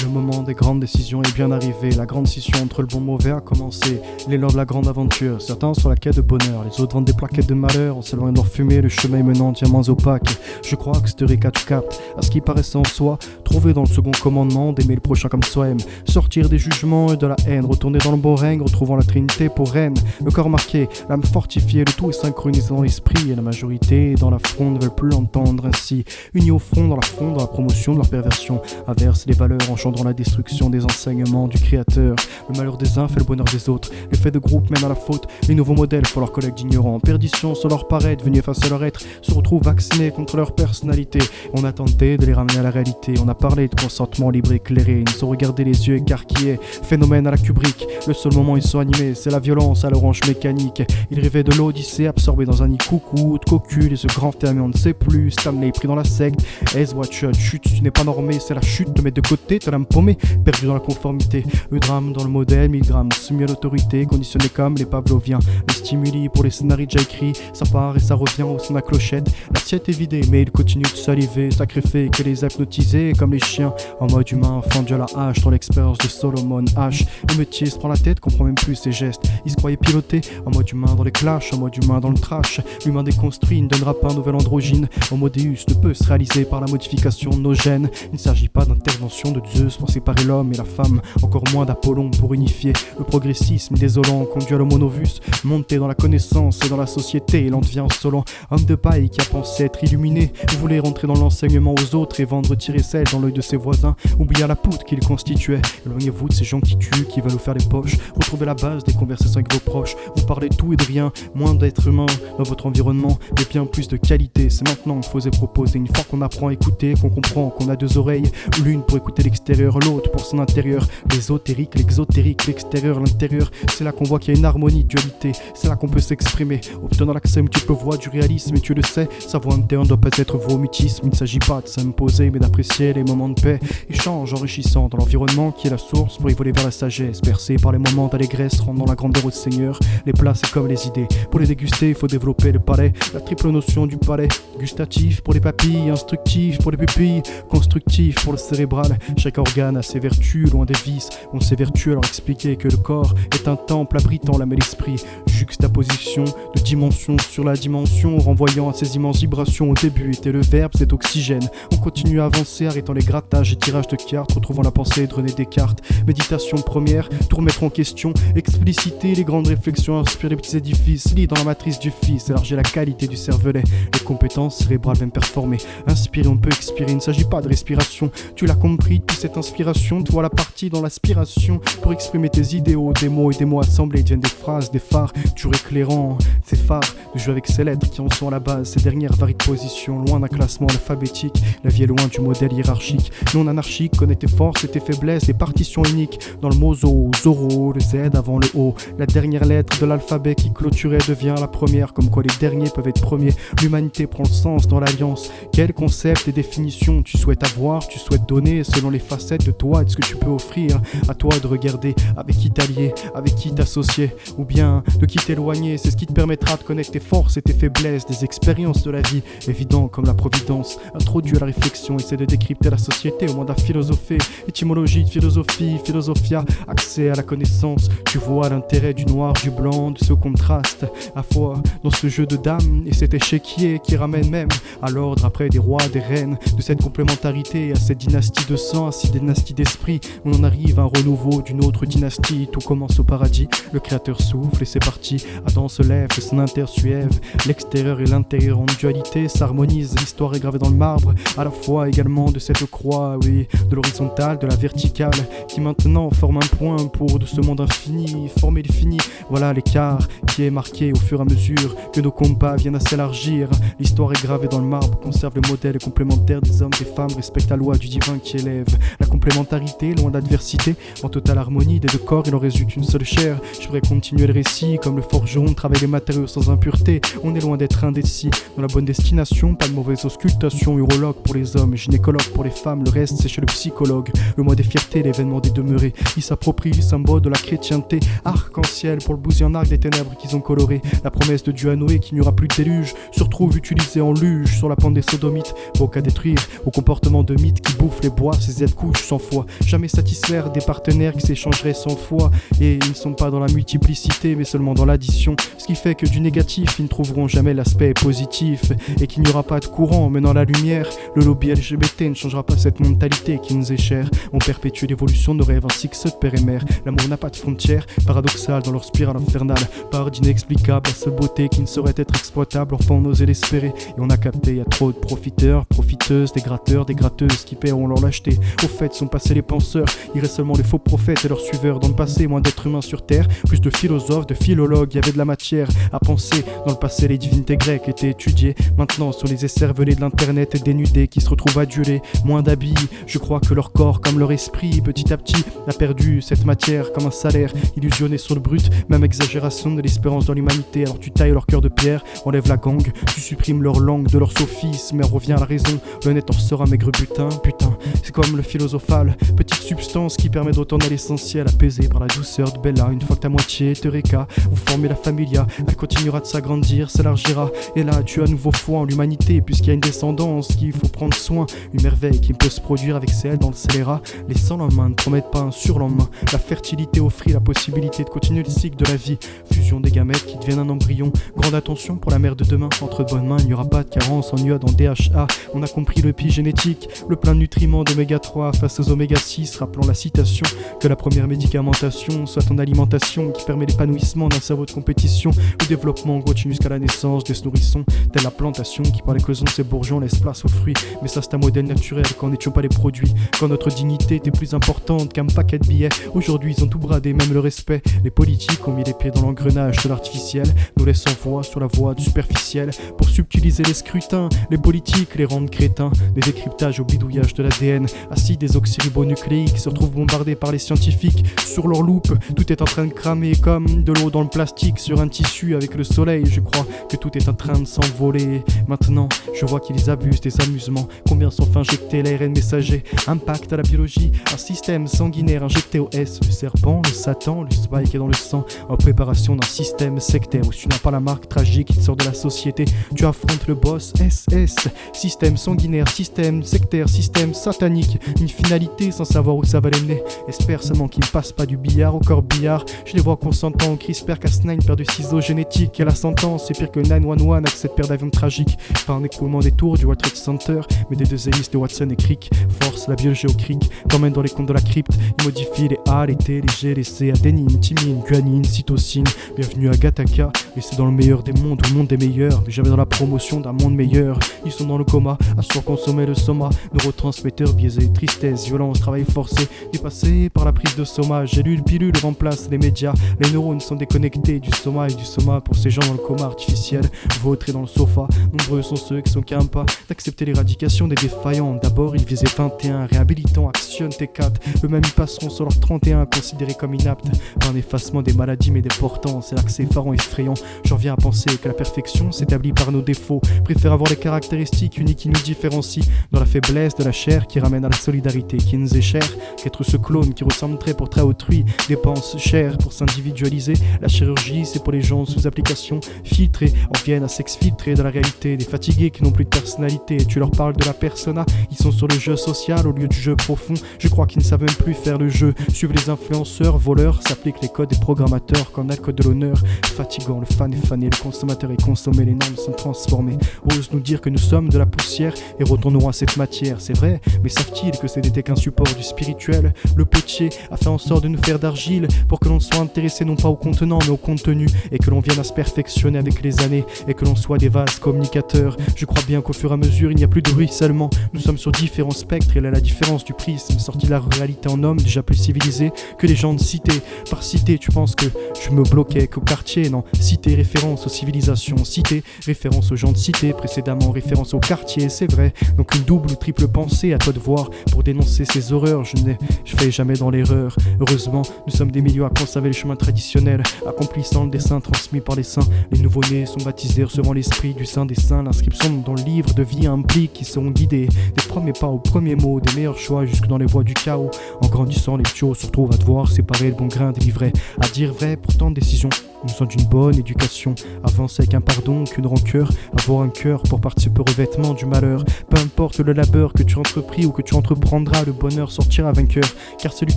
Le moment des grandes décisions est bien arrivé. La grande scission entre le bon et le mauvais a commencé. Il est l'heure de la grande aventure. Certains sur la quête de bonheur, les autres vendent des plaquettes de malheur. On s'éloigne de leur fumée, le chemin est menant diamants opaques. Je crois que ce récap capte à ce qui paraissait en soi. Trouver dans le second commandement d'aimer le prochain comme soi-même. Sortir des jugements et de la haine. Retourner dans le beau règne, retrouvant la trinité pour reine. Le corps marqué, l'âme fortifiée, le tout est synchronisé dans l'esprit. Et la majorité dans la fronde ne veulent plus l'entendre ainsi. Unis au front, dans la fronde, dans la promotion de leur perversion. Inverse les valeurs engendrant la destruction des enseignements du créateur. Le malheur des uns fait le bonheur des autres. L'effet de groupe mène à la faute. Les nouveaux modèles font leurs collègues d'ignorants. Perdition sur leur paraître, venus effacer leur être, se retrouvent vaccinés contre leur personnalité. On a tenté de les ramener à la réalité. On a parlé de consentement libre et éclairé. Ils sont regardés les yeux écarquillés. Phénomène à la Kubrick. Le seul moment où ils sont animés, c'est la violence à l'orange mécanique. Ils rêvaient de l'Odyssée absorbés dans un nid coucou, de cocu. Et ce grand fermier on ne sait plus. Stanley pris dans la secte. Ace watch out, chute, tu n'es pas normé. C'est la chute, te mettre de côté, te l'âme paumée, perdu dans la conformité. Le drame dans le modèle, 1000 grammes soumis à l'autorité, conditionné comme les pavloviens. Le stimuli pour les scénarios déjà écrits, ça part et ça revient au son de la clochette. L'assiette est vidée, mais il continue de saliver, sacrifier que les hypnotisés comme les chiens. En mode humain, fendu à la hache, dans l'expérience de Solomon H. Le métier se prend la tête, comprend même plus ses gestes. Il se croyait piloté, en mode humain dans les clashs, en mode humain dans le trash. L'humain déconstruit ne donnera pas un nouvel androgyne. Homo Deus ne peut se réaliser par la modification de nos gènes. Il ne s'agit pas d'intervention de Zeus pour séparer l'homme et la femme, encore moins d'Apollon pour unifier. Le progressisme désolant conduit à l'homo novus, monter dans la connaissance et dans la société, il en devient insolent. Homme de paille qui a pensé être illuminé, voulait rentrer dans l'enseignement aux autres et vendre tirer sel dans l'œil de ses voisins, oublier la poudre qu'il constituait. Éloignez-vous de ces gens qui tuent, qui veulent vous faire les poches. Retrouvez la base des conversations avec vos proches. Vous parlez de tout et de rien, moins d'être humain dans votre environnement, mais bien plus de qualité. C'est maintenant qu'il faut oser proposer. Une fois qu'on apprend à écouter, qu'on comprend qu'on a deux oreilles, l'une pour écouter l'extérieur, l'autre pour son intérieur. L'ésotérique, l'exotérique, l'extérieur, l'intérieur. C'est là qu'on voit qu'il y a une harmonie, dualité. C'est là qu'on peut s'exprimer, obtenant l'accès multiple voix du réalisme. Et tu le sais, sa voix interne ne doit pas être vomitisme. Il ne s'agit pas de s'imposer, mais d'apprécier les moments de paix. Échange enrichissant dans l'environnement qui est la source pour y voler vers la sagesse. Percé par les moments d'allégresse, rendant la grandeur au Seigneur. Les plats, c'est comme les idées. Pour les déguster, il faut développer le palais. La triple notion du palais. Gustatif pour les papilles, instructif pour les pupilles, constructif pour le cérébral. Chaque organe a ses vertus, loin des vices. On s'évertue à leur expliquer que le corps est un temple abritant l'âme et l'esprit. Juxtaposition de dimension sur la dimension, renvoyant à ces immenses vibrations. Au début était le verbe, cet oxygène. On continue à avancer, arrêtant les grattages et tirages de cartes, retrouvant la pensée de René Descartes. Méditation première, tout remettre en question, expliciter les grandes réflexions, inspirer les petits édifices, lit dans la matrice du fils, élargir la qualité du cervelet. Les compétences cérébrales viennent performer. Inspirer, on peut expirer, il ne s'agit pas de respiration. Tu l'as compris, depuis cette inspiration, tu vois la partie dans l'aspiration pour exprimer tes idéaux, des mots et des mots assemblés deviennent des phrases, des phares, toujours éclairants. Ces phares de jouer avec ces lettres qui en sont à la base, ces dernières varient de position, loin d'un classement alphabétique. La vie est loin du modèle hiérarchique, non anarchique, connaît tes forces et tes faiblesses, des partitions uniques dans le mot Zoro, le Z avant le O. La dernière lettre de l'alphabet qui clôturait devient la première, comme quoi les derniers peuvent être premiers. L'humanité prend le sens dans l'alliance. Quel concept et définition tu souhaites avoir, tu souhaites donner selon les facettes de toi et de ce que tu peux offrir. À toi de regarder avec qui t'allier, avec qui t'associer, ou bien de qui t'éloigner. C'est ce qui te permettra de connaître tes forces et tes faiblesses, des expériences de la vie, évident comme la providence. Introduit à la réflexion, essaie de décrypter la société au moins de philosopher. Étymologie de philosophie, philosophia, accès à la connaissance. Tu vois l'intérêt du noir, du blanc, de ce contraste à fois dans ce jeu de dames et cet échiquier qui ramène même à l'ordre après des rois, des reines, de cette complémentarité à cette dynastie de sang, à cette dynastie d'esprit. On en arrive à un renouveau d'une autre dynastie. Tout commence au paradis, le créateur souffle et c'est parti. Adam se lève et son intersuève. L'extérieur et l'intérieur en dualité s'harmonisent. L'histoire est gravée dans le marbre, à la fois également de cette croix, oui, de l'horizontale, de la verticale, qui maintenant forme un point pour de ce monde infini, former l'infini. Voilà l'écart qui est marqué au fur et à mesure que nos combats viennent à s'élargir. L'histoire est gravée dans le marbre, conserve le modèle complémentaire des hommes, des femmes, respecte la loi du divin qui élève la complémentarité, loin de l'adversité. En totale harmonie des deux corps, il en résulte une seule chair. Je voudrais continuer le récit, comme le forgeron travaille les matériaux sans impureté. On est loin d'être indécis, dans la bonne destination, pas de mauvaise auscultation. Urologue pour les hommes, gynécologue pour les femmes, le reste c'est chez le psychologue. Le mois des fiertés, l'événement des demeurés, ils s'approprient du symbole de la chrétienté. Arc-en-ciel pour le bousier en arc des ténèbres qu'ils ont coloré. La promesse de Dieu à Noé qu'il n'y aura plus de déluge se retrouve utilisée en luge sur la pente des sodomites. Beau qu'à détruire, au comportement de mythe qui bouffe les bois, ces aides-couches sans foi. Jamais satisfaire des partenaires qui s'échangeraient sans foi. Et ils ne sont pas dans la multiplicité mais seulement dans l'addition. Ce qui fait que du négatif ils ne trouveront jamais l'aspect positif. Et qu'il n'y aura pas de courant menant la lumière. Le lobby LGBT ne changera pas cette mentalité qui nous est chère. On perpétue l'évolution de nos rêves ainsi que ceux de père et mère. L'amour n'a pas de frontières, paradoxal dans leur spirale infernale. Part d'inexplicable, la seule beauté qui ne saurait être exploitable. Enfin on osait l'espérer et on a capté. Y a trop de profiteurs, profiteuses, des gratteurs, des gratteuses qui paieront leur lâcheté. Au fait sont passés les penseurs, il reste seulement les faux prophètes et leurs suiveurs. Dans le passé, moins d'êtres humains sur terre, plus de philosophes, de philologues. Il y avait de la matière à penser. Dans le passé, les divinités grecques étaient étudiées. Maintenant, sur les écervelés de l'internet et dénudés qui se retrouvent adulés. Moins d'habits, je crois que leur corps, comme leur esprit, petit à petit, a perdu cette matière comme un salaire. Illusionné sur le brut, même exagération de l'espérance dans l'humanité. Alors tu tailles leur cœur de pierre, enlèves la gangue, tu supprimes leur langue de leur sophisme, mais revient à la raison. L'honnête en ressort un maigre butin, putain. C'est comme le philosophal, petite substance qui permet d'autant à l'essentiel, apaisé par la douceur de Bella. Une fois que ta moitié est Eureka, vous formez la familia, elle continuera de s'agrandir, s'élargira. Et là, tu as à nouveau foi en l'humanité, puisqu'il y a une descendance qu'il faut prendre soin. Une merveille qui peut se produire avec celle dans le scélérat. Les sans lendemains ne promettent pas un surlendemain. La fertilité offrit la possibilité de continuer le cycle de la vie. Fusion des gamètes qui deviennent un embryon. Grande attention pour la mère de demain. Entre bonnes mains, il n'y aura pas de carence en UA dans DHA. On a compris le épigénétique, le plein de nutriments d'oméga 3 face aux oméga 6, rappelant la citation que la première médicamentation soit ton alimentation qui permet l'épanouissement d'un cerveau de compétition. Le développement continue jusqu'à la naissance de ce nourrisson, telle la plantation qui par l'éclosion de ses bourgeons laisse place aux fruits. Mais ça c'est un modèle naturel quand n'étions pas les produits, quand notre dignité était plus importante qu'un paquet de billets. Aujourd'hui ils ont tout bradé, même le respect. Les politiques ont mis les pieds dans l'engrenage de l'artificiel, nous laissant voix sur la voie du superficiel pour subtiliser les scrutins. Les politiques les rendent crétins, des décryptages au bidouillage de l'ADN. Acides désoxyribonucléiques se retrouvent bombardés par les scientifiques sur leur loupe. Tout est en train de cramer comme de l'eau dans le plastique sur un tissu avec le soleil. Je crois que tout est en train de s'envoler. Maintenant, je vois qu'ils abusent des amusements. Combien sont fait injecter l'ARN messager? Impact à la biologie, un système sanguinaire injecté au S. Le serpent, le Satan, le spike est dans le sang. En préparation d'un système sectaire où tu n'as pas la marque tragique qui te sort de la société. Tu affrontes le boss SS. Système sanguinaire, système sectaire, système satanique. Une finalité sans savoir où ça va les mener. Espère seulement qu'ils ne passent pas du billard au corbillard. Je les vois consentant, CRISPR-Cas9, paire de ciseaux génétiques. Et la sentence, c'est pire que 911 avec cette paire d'avions tragiques. Pas un écroulement des tours du World Trade Center, mais des deux hélices de Watson et Crick. Force la biologie au cric, t'emmène dans les contes de la crypte. Il modifie les A, les T, les G, les C, adénine, thymine, guanine, cytosine. Bienvenue à Gattaca, et c'est dans le meilleur des mondes, ou le monde des meilleurs, mais jamais dans la promotion d'un monde meilleur. Ils sont dans le coma, à surconsommer le soma. Neurotransmetteurs biaisés, tristesse, violence, travail forcé, dépassé par la prise de soma. Gélule, pilule remplace les médias. Les neurones sont déconnectés du soma et du soma pour ces gens dans le coma artificiel, vautrés dans le sofa. Nombreux sont ceux qui sont capables d'accepter l'éradication des défaillants. D'abord ils visaient 21, réhabilitant, actionne T4. Eux-mêmes ils passeront sur leurs 31, considérés comme inaptes par un effacement des maladies mais des portants. C'est là que c'est effarant, effrayant. J'en viens à penser que la perfection s'établit par nos défauts. Préfère avoir les caractéristiques uniques qui nous différencient, dans la faiblesse de la chair qui ramène à la solidarité qui nous est chère, qu'être ce clone qui ressemble très pour trait autrui, dépense cher pour s'individualiser. La chirurgie c'est pour les gens sous application filtrée, en viennent à s'exfiltrer dans la réalité. Des fatigués qui n'ont plus de personnalité, tu leur parles de la persona, ils sont sur le jeu social au lieu du jeu profond. Je crois qu'ils ne savent même plus faire le jeu, suivent les influenceurs, voleurs, s'appliquent les codes des programmateurs qu'on a le code de l'honneur. Fatigant, le fan est fané, le consommateur est consommé, les normes sont transformées. Ose nous dire que nous sommes de la poussière et retournons à cette matière, c'est vrai, mais savent-ils que ce n'était qu'un support du spirituel? Le potier a fait en sorte de nous faire d'argile pour que l'on soit intéressé non pas au contenant mais au contenu, et que l'on vienne à se perfectionner avec les années, et que l'on soit des vases communicateurs. Je crois bien qu'au fur et à mesure il n'y a plus de ruissellement, nous sommes sur différents spectres et Quelle est la différence du prisme sorti de la réalité en homme déjà plus civilisé que les gens de cité? Par cité, tu penses que je me bloquais qu'au quartier? Non, cité, référence aux civilisations, cité, référence aux gens de cité, précédemment référence au quartier, c'est vrai. Donc une double ou triple pensée, à toi de voir pour dénoncer ces horreurs. Je fais jamais dans l'erreur. Heureusement, nous sommes des milieux à conserver les chemins traditionnels, accomplissant le dessin transmis par les saints. Les nouveau-nés sont baptisés recevant l'esprit du saint des saints. L'inscription dans le livre de vie implique qu'ils seront guidés des premiers pas aux premiers mots, des meilleurs choix jusque dans les voies du chaos. En grandissant, les tuyaux se retrouvent à devoir séparer le bon grain des livrets. À dire vrai, pourtant décision nous sommes d'une bonne éducation, avancer avec un pardon qu'une rancœur, avoir un cœur pour participer au revêtement du malheur. Peu importe le labeur que tu as entrepris ou que tu entreprendras, le bonheur sortira vainqueur. Car celui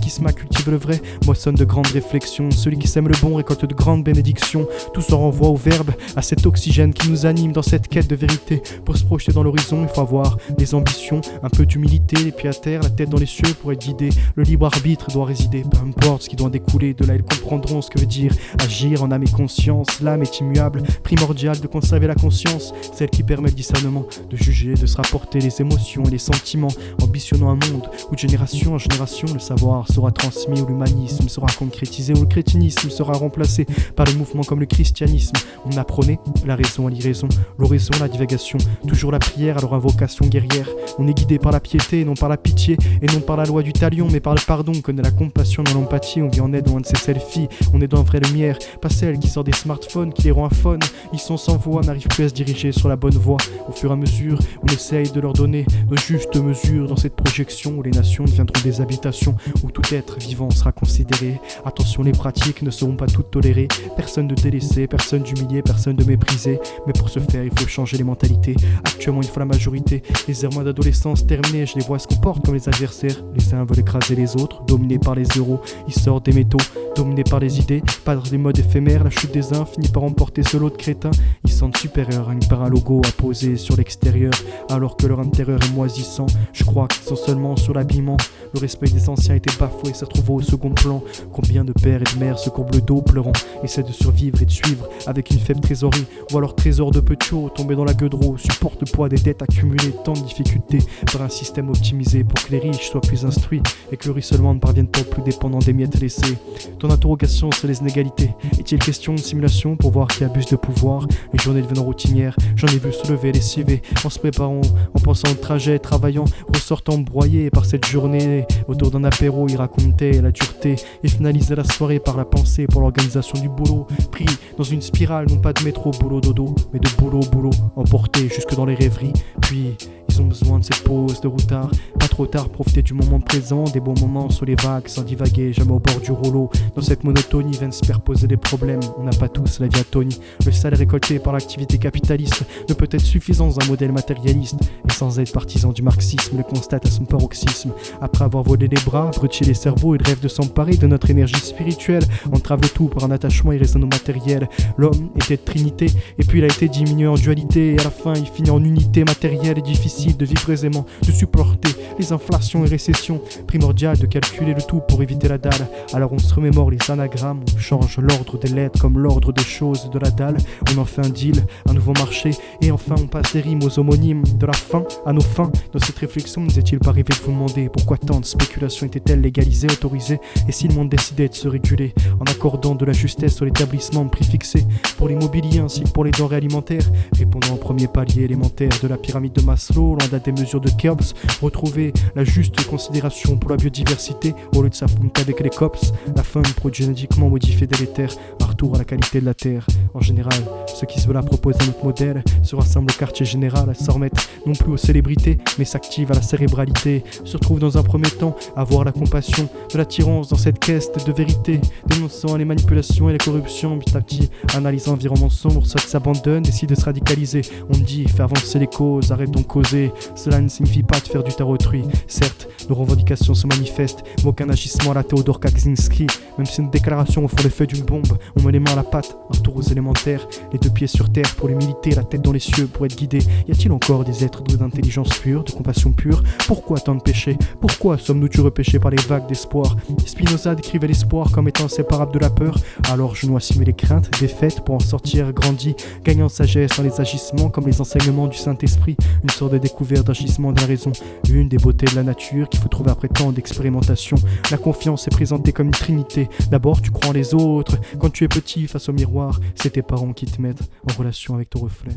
qui se m'a cultive le vrai, moissonne de grandes réflexions. Celui qui sème le bon récolte de grandes bénédictions. Tout se renvoie au verbe, à cet oxygène qui nous anime dans cette quête de vérité. Pour se projeter dans l'horizon, il faut avoir des ambitions, un peu d'humilité, les pieds à terre, la tête dans les cieux pour être guidé. Le libre arbitre doit résider, peu importe ce qui doit découler. De là ils comprendront ce que veut dire agir en âme et conscience. L'âme est immuable, primordiale de conserver la conscience, celle qui permet le discernement, de juger, de se rapporter les émotions et les sentiments, ambitionnant un monde où de génération en génération le savoir sera transmis, où l'humanisme sera concrétisé, où le crétinisme sera remplacé par les mouvements comme le christianisme. On apprenait la raison à l'irraison, l'oraison à la divagation, toujours la prière à leur invocation guerrière. On est guidé par la piété, non par la pitié, et non par la loi du talion, mais par le pardon. On connaît la compassion dans l'empathie, on vit en aide loin de ces selfies. On est dans la vraie lumière, pas celle qui sort des smartphones, qui les rend aphones. Ils sont sans voix, n'arrivent plus à se diriger sur la bonne voie. Au fur et à mesure, on essaye de leur donner de justes mesures dans cette projection où les nations deviendront des habitations, où tout être vivant sera considéré. Attention, les pratiques ne seront pas toutes tolérées. Personne de délaissé, personne d'humilié, personne de méprisé. Mais pour ce faire, il faut changer les mentalités. Actuellement, il faut la majorité. Les errements d'adolescence terminés, je les vois se comportent comme les adversaires. Les uns veulent écraser les autres, dominés par les euros. Ils sortent des métaux, dominés par les idées, pas dans des modes éphémères. La chute des uns finit par emporter ce lot de crétins. Ils sentent supérieurs à par un logo apposé sur l'extérieur, alors que leur intérieur est moisissant. Je crois qu'ils sont seulement sur l'habillement. Le respect des anciens était bafoué, s'est retrouvé au second plan. Combien de pères et de mères se courbent le dos pleurant, essaient de survivre et de suivre avec une faible trésorerie, ou alors trésor de petits tombé dans la gueudreau, supporte le poids des dettes accumulées, tant de difficultés par un système optimisé pour que les riches soient plus instruits et que le ruissellement ne parvienne pas aux plus dépendants des miettes laissées. Ton interrogation sur les inégalités, est-il question de simulation pour voir qui abuse de pouvoir? Les journées devenant routinières, j'en ai vu se lever, lessiver, en se préparant, en pensant au trajet, travaillant, ressortant broyé par cette journée. Autour d'un apéro, il racontait la dureté et finalisait la soirée par la pensée pour l'organisation du boulot. Pris dans une spirale, non pas de métro, boulot, dodo, mais de boulot, boulot, emporté jusque dans les rêveries. Puis ils ont besoin de cette pause de routard, pas trop tard, profiter du moment présent, des bons moments sur les vagues, sans divaguer, jamais au bord du rouleau. Dans cette monotonie viennent se superposer des problèmes, on n'a pas tous la diatonie. Le salaire récolté par l'activité capitaliste ne peut être suffisant dans un modèle matérialiste, et sans être partisan du marxisme, le constate à son paroxysme. Après avoir volé les bras, brûlé les cerveaux, il rêve de s'emparer de notre énergie spirituelle, entrave le tout par un attachement irrésistible au matériel. L'homme était de trinité, et puis il a été diminué en dualité, et à la fin il finit en unité matérielle et difficile de vivre aisément, de supporter les inflations et récessions, primordial de calculer le tout pour éviter la dalle. Alors on se remémore les anagrammes, on change l'ordre des lettres comme l'ordre des choses de la dalle, on en fait un deal, un nouveau marché, et enfin on passe des rimes aux homonymes, de la fin à nos fins. Dans cette réflexion, nous est-il pas arrivé de vous demander pourquoi tant de spéculation était-elle légalisée, autorisée, et si le monde décidait de se réguler, en accordant de la justesse sur l'établissement de prix fixés, pour l'immobilier ainsi que pour les denrées alimentaires, répondant au premier palier élémentaire de la pyramide de Maslow, loin d'être des mesures de Keynes, retrouver la juste considération pour la biodiversité, au lieu de s'affronter avec les cops, la faune produit génétiquement modifiée délétère, un retour à la qualité de la terre. En général, ceux qui se veulent proposer un autre modèle se rassemblent au quartier général, s'en remettent non plus aux célébrités, mais s'activent à la cérébralité, se retrouvent dans un premier temps à avoir la compassion de l'attirance dans cette quête de vérité, dénonçant les manipulations et les corruptions, petit à petit, analysant l'environnement sombre, ceux qui s'abandonnent, décident de se radicaliser. On dit, fais avancer les causes, arrête donc causer, cela ne signifie pas de faire du tort autrui, certes, Nos revendications se manifestent, mais aucun agissement à la Théodore Kaczynski. Même si une déclaration au fond l'effet d'une bombe, on met les mains à la pâte, un retour aux élémentaires, les deux pieds sur terre pour l'humilité, la tête dans les cieux pour être guidé. Y a-t-il encore des êtres doués d'intelligence pure, de compassion pure? Pourquoi tant de péchés? Pourquoi sommes-nous repêchés par les vagues d'espoir? Spinoza décrivait l'espoir comme étant inséparable de la peur. Alors je nous assumer les craintes, défaites pour en sortir grandi, gagnant sagesse dans les agissements comme les enseignements du Saint-Esprit. Une sorte de découverte d'agissement de la raison, une des beautés de la nature qu'il faut trouver après tant d'expérimentation. La confiance est présentée comme une trinité. D'abord tu crois en les autres, quand tu es petit face au miroir, c'est tes parents qui te mettent en relation avec ton reflet.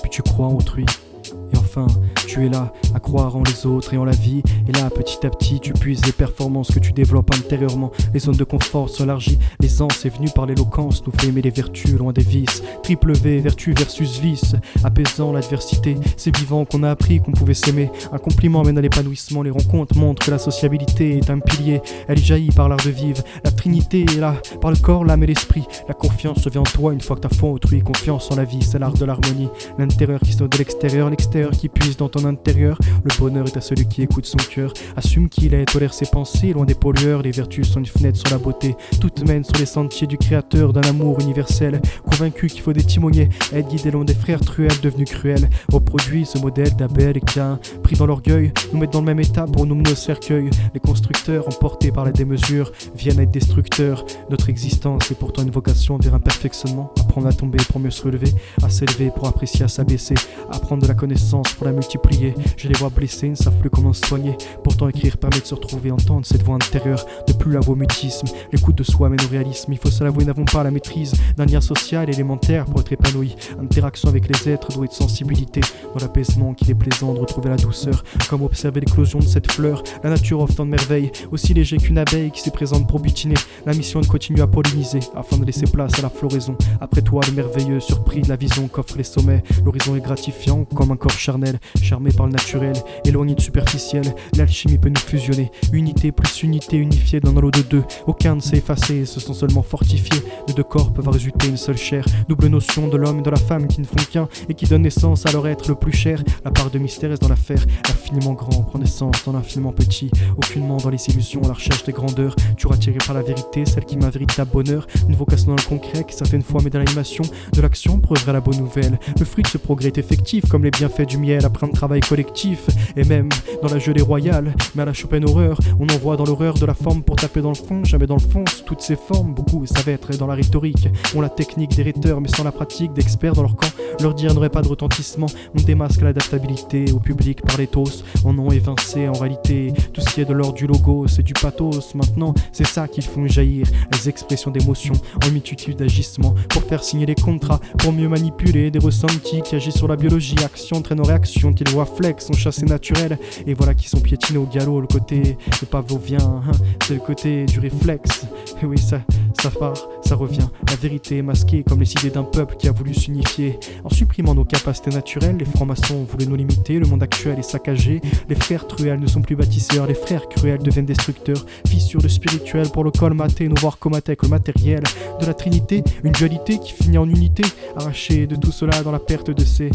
Puis tu crois en autrui. Et enfin, tu es là, à croire en les autres et en la vie. Et là, petit à petit, tu puises les performances que tu développes intérieurement. Les zones de confort s'élargissent. L'aisance est venue par l'éloquence, nous fait aimer les vertus loin des vices. Triple V, vertu versus vice, apaisant l'adversité. C'est vivant qu'on a appris qu'on pouvait s'aimer. Un compliment mène à l'épanouissement. Les rencontres montrent que la sociabilité est un pilier. Elle y jaillit par l'art de vivre. La trinité est là, par le corps, l'âme et l'esprit. La confiance se vient en toi une fois que t'as foi en autrui. Confiance en la vie, c'est l'art de l'harmonie. L'intérieur qui sort de l'extérieur, l'extérieur qui puise dans ton intérieur. Le bonheur est à celui qui écoute son cœur. Assume qu'il est, tolère ses pensées, loin des pollueurs. Les vertus sont une fenêtre sur la beauté. Toutes mènent sur les sentiers du créateur d'un amour universel. Convaincu qu'il faut des timoniers, être guidé loin des frères truels devenus cruels. Reproduit ce modèle d'Abel et Cain. Pris dans l'orgueil, nous mettent dans le même état pour nous mener au cercueil. Les constructeurs, emportés par la démesure, viennent être destructeurs. Notre existence est pourtant une vocation vers un perfectionnement. Apprendre à tomber pour mieux se relever, à s'élever pour apprécier à s'abaisser, apprendre de la connaissance pour la multiplier. Je les vois blessés, ne savent plus comment se soigner. Pourtant écrire permet de se retrouver, entendre cette voix intérieure. Ne plus l'avouer mutisme, l'écoute de soi mène au réalisme. Il faut se l'avouer, n'avons pas la maîtrise d'un lien social élémentaire pour être épanoui. Interaction avec les êtres doués de sensibilité. Dans l'apaisement qu'il est plaisant de retrouver la douceur. Comme observer l'éclosion de cette fleur. La nature offre tant de merveilles, aussi léger qu'une abeille qui s'est présente pour butiner. La mission est de continuer à polliniser, afin de laisser place à la floraison. Après toi, le merveilleux, surpris de la vision qu'offrent les sommets. L'horizon est gratifiant comme un corps charnel, charmé par le naturel, éloigné de superficiel. L'alchimie peut nous fusionner, unité plus unité unifiée dans un lot de deux. Aucun ne s'est effacé, se sont seulement fortifiés. De deux corps peuvent résulter une seule chair. Double notion de l'homme et de la femme qui ne font qu'un et qui donnent naissance à leur être le plus cher. La part de mystère est dans l'affaire, l'infiniment grand prend naissance dans l'infiniment petit. Aucunement dans les illusions à la recherche des grandeurs. Tu auras tiré par la vérité, celle qui m'a véritable bonheur. Une vocation dans le concret qui certaines fois met dans l'animation de l'action pour œuvrer à la bonne nouvelle. Le fruit de ce progrès est effectif comme les bienfaits du miel après un travail collectif. Et même dans la gelée royale, mais à la Chopin horreur, on envoie dans l'horreur de la forme pour taper dans le fond. Jamais dans le fond, sous toutes ces formes, beaucoup savent être dans la rhétorique. On la technique des rhéteurs mais sans la pratique d'experts dans leur camp. Leur dire n'aurait pas de retentissement. On démasque l'adaptabilité au public par l'éthos. En ont évincé en réalité tout ce qui est de l'ordre du logo, c'est du pathos. Maintenant c'est ça qu'ils font jaillir, les expressions d'émotion en multitude d'agissements pour faire signer les contrats, pour mieux manipuler des ressentis qui agissent sur la biologie. Action entraîne en réaction, qu'ils voient flex, sont chassés naturels. Et voilà qu'ils sont piétinés au galop. Le côté le pavlovien, hein, c'est le côté du réflexe. Et oui, ça part, ça revient. La vérité est masquée comme les idées d'un peuple qui a voulu s'unifier. En supprimant nos capacités naturelles, les francs-maçons voulaient nous limiter. Le monde actuel est saccagé. Les frères truels ne sont plus bâtisseurs. Les frères cruels deviennent destructeurs. Fissures de spirituel pour le colmater, nous voir comater avec le matériel de la Trinité. Une dualité qui finit en unité, arrachée de tout cela dans la perte de ses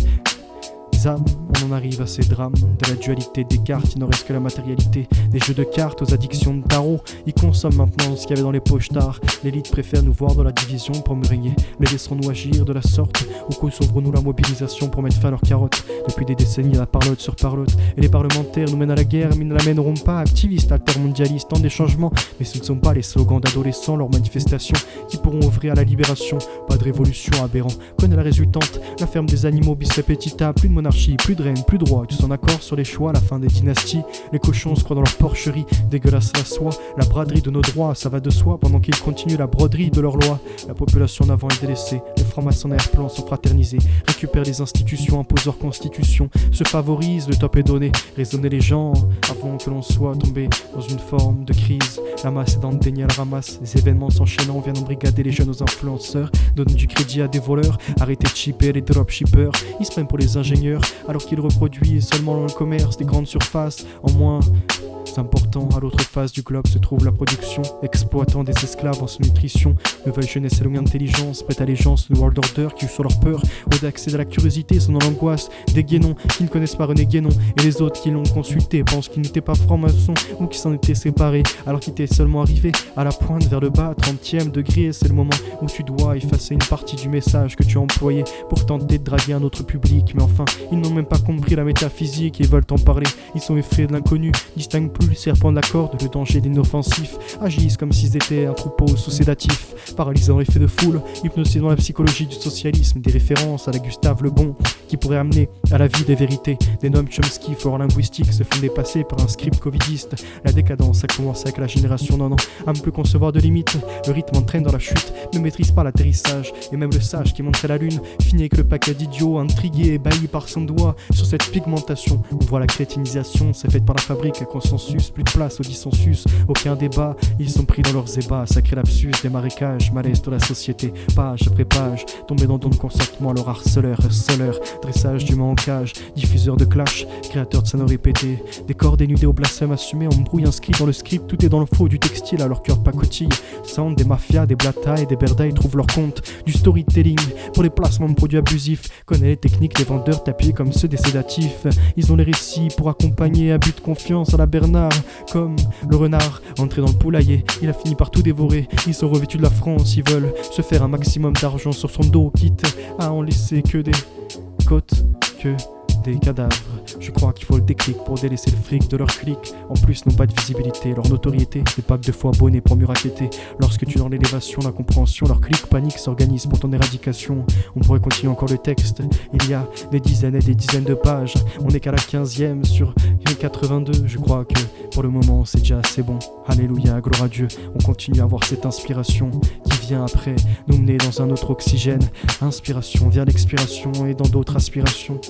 âmes. On en arrive à ces drames de la dualité des cartes. Il n'en reste que la matérialité des jeux de cartes aux addictions de tarot. Ils consomment maintenant ce qu'il y avait dans les poches tard. L'élite préfère nous voir dans la division pour me régner. Les laisserons-nous agir de la sorte ou concevrons-nous la mobilisation pour mettre fin à leurs carottes? Depuis des décennies, la parlotte sur parlotte. Et les parlementaires nous mènent à la guerre, mais ils ne la mèneront pas. Activistes, altermondialistes, tant des changements. Mais ce ne sont pas les slogans d'adolescents, leurs manifestations qui pourront ouvrir à la libération. Pas de révolution aberrant. Connais la résultante, la ferme des animaux bis repetita. Plus de monarchie, plus de reine, plus de roi. Tous en accord sur les choix, la fin des dynasties. Les cochons se croient dans leur porcherie, dégueulasse la soie. La braderie de nos droits, ça va de soi. Pendant qu'ils continuent la broderie de leurs lois. La population d'avant est délaissée. Les francs-maçons d'arrière-plan sont fraternisés. Récupèrent les institutions, imposent leur constitution. Se favorisent, le top est donné. Raisonner les gens avant que l'on soit tombé dans une forme de crise. La masse est dans le déni, elle ramasse. Les événements s'enchaînant, viennent embrigader les jeunes aux influenceurs. Donnent du crédit à des voleurs. Arrêtez de chipper les dropshippers. Ils se prennent pour les ingénieurs alors qu'ils reproduisent seulement dans le commerce des grandes surfaces. En moins, plus important. À l'autre face du globe se trouve la production, exploitant des esclaves en sous-nutrition. Nouvelle jeunesse et longue intelligence, prête allégeance, New World Order qui sur leur peur. Au d'accès à la curiosité, sont dans l'angoisse. Des guénons qui ne connaissent pas René Guénon, et les autres qui l'ont consulté pensent qu'il n'était pas franc-maçon ou qu'il s'en était séparé alors qu'il était seulement arrivé à la pointe vers le bas, 30e degré. C'est le moment où tu dois effacer une partie du message que tu as employé pour tenter de draguer un autre public. Mais enfin, ils n'ont même pas compris la métaphysique et veulent en parler. Ils sont effrayés de l'inconnu, distinguent plus le serpent de la corde, le danger de l'inoffensif. Agissent comme s'ils étaient un troupeau sous sédatif, paralysant l'effet de foule, hypnotisant la psychologie du socialisme. Des références à la Gustave Le Bon qui pourrait amener à la vie des vérités. Des noms Chomsky, fort linguistiques, se font dépasser par un script covidiste. La décadence a commencé avec la génération non à ne plus concevoir de limites. Le rythme entraîne dans la chute, ne maîtrise pas l'atterrissage. Et même le sage qui montrait la lune finit avec le paquet d'idiots, intrigués, ébahis par son doigt. Sur cette pigmentation, on voit la crétinisation, c'est faite par la fabrique, consensus, plus de place au dissensus, aucun débat, ils sont pris dans leurs ébats. Sacré lapsus, des marécages, malaise de la société, page après page, tombés dans le consentement, leur harceleur, harceleur, dressage d'humains en cage, diffuseur de clash, créateur de scènes répétées, des corps dénudés au blasphème assumé, embrouille inscrit dans le script, tout est dans le faux du textile à leur cœur pacotille. Sound des mafias, des blatas et des berdas, ils trouvent leur compte, du storytelling pour les placements de produits abusifs, connaît les techniques des vendeurs tapis comme ceux des sédatifs. Ils ont les récits pour accompagner à but de confiance à la Bernard, comme le renard entré dans le poulailler, il a fini par tout dévorer. Ils sont revêtus de la France, ils veulent se faire un maximum d'argent sur son dos, quitte à en laisser que des côtes, que des cadavres. Je crois qu'il faut le déclic pour délaisser le fric de leur clic. En plus, n'ont pas de visibilité, leur notoriété n'est pas que 2 fois abonnés pour mieux raqueter. Lorsque tu es dans l'élévation, la compréhension, leur clic panique s'organise pour ton éradication. On pourrait continuer encore le texte, il y a des dizaines et des dizaines de pages. On n'est qu'à la 15e sur 82, je crois que pour le moment c'est déjà assez bon. Alléluia, gloire à Dieu, on continue à avoir cette inspiration qui vient après nous mener dans un autre oxygène. Inspiration vient l'expiration et dans d'autres aspirations.